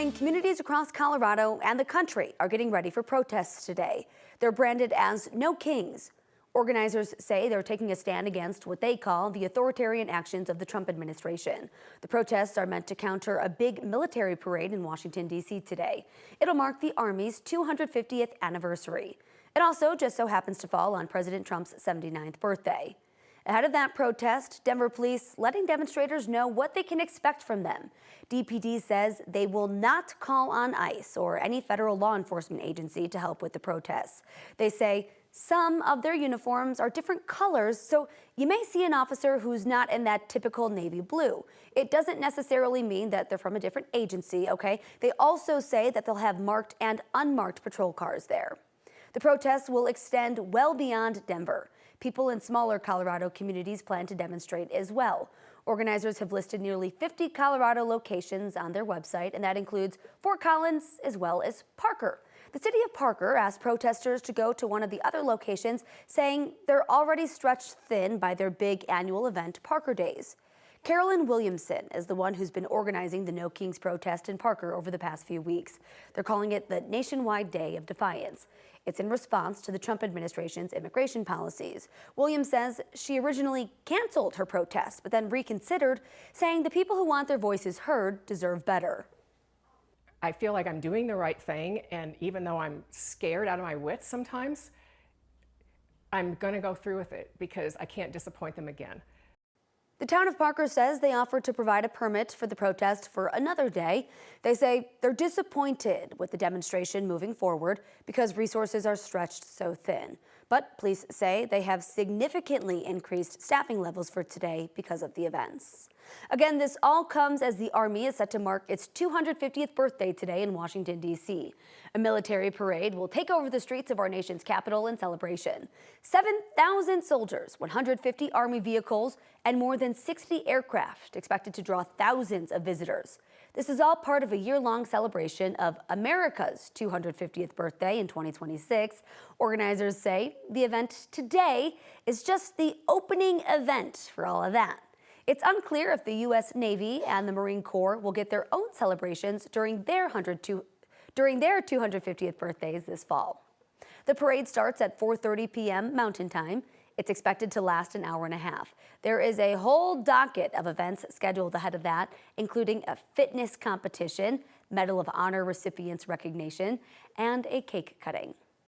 Communities across Colorado and the country are getting ready for protests today. They're branded as No Kings. Organizers say they're taking a stand against what they call the authoritarian actions of the Trump administration. The protests are meant to counter a big military parade in Washington, D.C. today. It'll mark the Army's 250th anniversary. It also just so happens to fall on President Trump's 79th birthday. Ahead of that protest, Denver police letting demonstrators know what they can expect from them. DPD says they will not call on ICE or any federal law enforcement agency to help with the protests. They say some of their uniforms are different colors, so you may see an officer who's not in that typical navy blue. It doesn't necessarily mean that they're from a different agency, okay? They also say that they'll have marked and unmarked patrol cars there. The protests will extend well beyond Denver. People in smaller Colorado communities plan to demonstrate as well. Organizers have listed nearly 50 Colorado locations on their website, and that includes Fort Collins as well as Parker. The city of Parker asked protesters to go to one of the other locations, saying they're already stretched thin by their big annual event, Parker Days. Carolyn Williamson is the one who's been organizing the No Kings protest in Parker over the past few weeks. They're calling it the Nationwide Day of Defiance. It's in response to the Trump administration's immigration policies. Williams says she originally canceled her protest, but then reconsidered, saying the people who want their voices heard deserve better. I feel like I'm doing the right thing, and even though I'm scared out of my wits sometimes, I'm going to go through with it because I can't disappoint them again. The town of Parker says they offered to provide a permit for the protest for another day. They say they're disappointed with the demonstration moving forward because resources are stretched so thin. But police say they have significantly increased staffing levels for today because of the events. Again, this all comes as the Army is set to mark its 250th birthday today in Washington, D.C. A military parade will take over the streets of our nation's capital in celebration. 7,000 soldiers, 150 Army vehicles, and more than 60 aircraft expected to draw thousands of visitors. This is all part of a year-long celebration of America's 250th birthday in 2026. Organizers say the event today is just the opening event for all of that. It's unclear if the U.S. Navy and the Marine Corps will get their own celebrations during their 250th birthdays this fall. The parade starts at 4:30 p.m. Mountain Time. It's expected to last an hour and a half. There is a whole docket of events scheduled ahead of that, including a fitness competition, Medal of Honor recipients recognition, and a cake cutting.